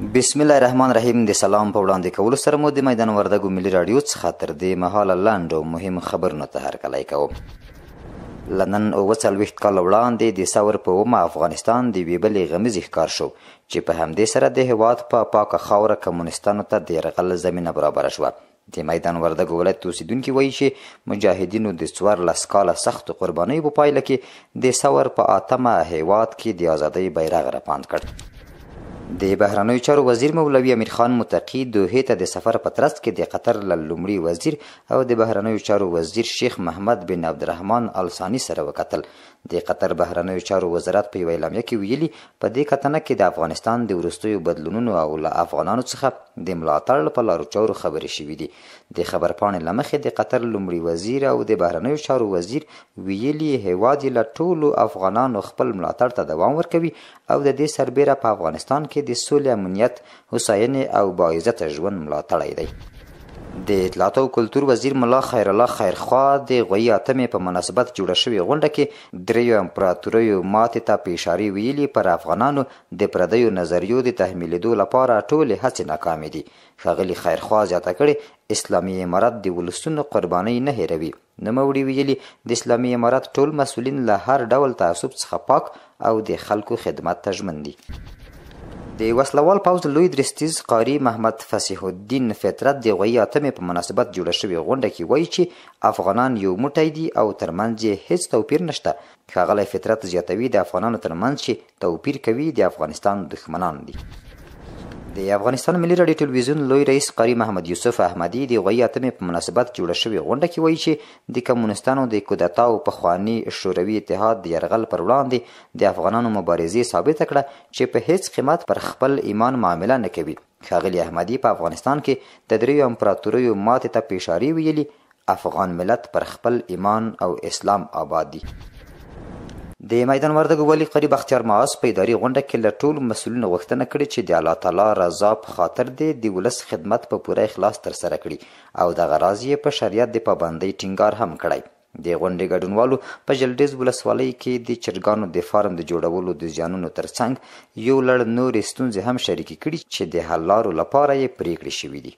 بسم الله الرحمن الرحیم. د سلام په وړاندې کولو سره مو د میدان وردګو ملي راډیو څخه تر دې مهاله لنډ او مهم خبرونه ته هرکلی کوم. له نن 40 کاله وړاندې د ثور په 9 افغانستان د یوې بلې غمیزې ښکار شو چې په همدې سره د هېواد په پاکه خاوره کمونیستانو ته د یرغل زمینه برابره شوه. د میدان وردګو ولایت اوسیدونکي وایي چې مجاهدینو د 14 کاله سختو قربانیو په پایله کې د ثور په 8مه هېواد کې د ازادۍ بیرغ رپاند کړ. د بهرنیو چارو وزیر مولوي امیر خان متقي دوحې ته د سفر په ترڅ کې د قطر له لومړي وزیر او د بهرنیو چارو وزیر شیخ محمد بن عبدالرحمن الثاني سره وکتل. د قطر بهرنیو چارو وزارت په یوه اعلامیه کې ویلي په دې کتنه کې د افغانستان د وروستیو بدلونونو او له افغانانو څخه د ملاتړ په لارو چارو خبرې شوي دي. د خبرپاڼې له مخې د قطر لومړي وزیر او د بهرنیو چارو وزیر ویلي هېواد یې له ټولو افغانانو خپل ملاتړ ته دوام ورکوي او د دې سربیره په افغانستان کې د سولې، امنیت، هوساینې او باعزته ژوند ملاتړی دی. د اطلاعات او کلتور وزیر ملا خیر الله خیرخوا د غویي 8مې په مناسبت جوړه شوې غونډه کې دریو امپراتوریو ماتې ته په اشارې ویلي پر افغانانو د پردیو نظریو د تحمیلېدو لپاره ټولې هڅې ناکامې دي. ښاغلي خیرخوا زیاته کړې اسلامي امارت د ولسونو قربانۍ نه هیروي. نوموړي ویلي د اسلامي امارت ټول مسؤلین له هر ډول تعصب څخه پاک او د خلکو خدمت ته ژمن دي. د وسلوال پوځ لوی درستیز قاري محمد فصیح الدین فطرت د غویي 8مې په مناسبت جوړه شوې غونډه کې وایي چې افغانان یو موټی دي او ترمنځ یې هیڅ توپیر نشته. ښاغلی فطرت زیاتوي د افغانانو ترمنځ چې توپیر کوي د افغانستان دښمنان دي. د افغانستان ملي راډیو ټلویزیون لوی رئیس قاري محمد یوسف احمدي د غویي 8مې په مناسبت جوړه شوې غونډه کې وایي چې د کمونیستانو د کودتا او پخواني شوروي اتحاد د یرغل پر وړاندې د افغانانو مبارزې ثابته کړه چې په هیڅ قیمت پر خپل ایمان معامله نه کوي. ښاغلي احمدي په افغانستان کې د دریو امپراتوریو ماتې ته په اشارې ویلي افغان ملت پر خپل ایمان او اسلام آباد دي. د میدان وردګو والي قاري بختیار معاص په اداري غونډه کې له ټولو مسؤلینو غوښتنه کړې چې د الله تعالی رضا په خاطر د ولس خدمت په پوره اخلاص ترسره کړي او دغه راز یې په شریعت د پابندۍ ټینګار هم کړی. د غونډې ګډونوالو په جلډیز ولسوالۍ کې د چرګانو د فارم د جوړولو د زیانونو ترڅنګ یو لړ نورې ستونزې هم شریکې کړي چې د حل لارو لپاره یې پریکړې شوي دي.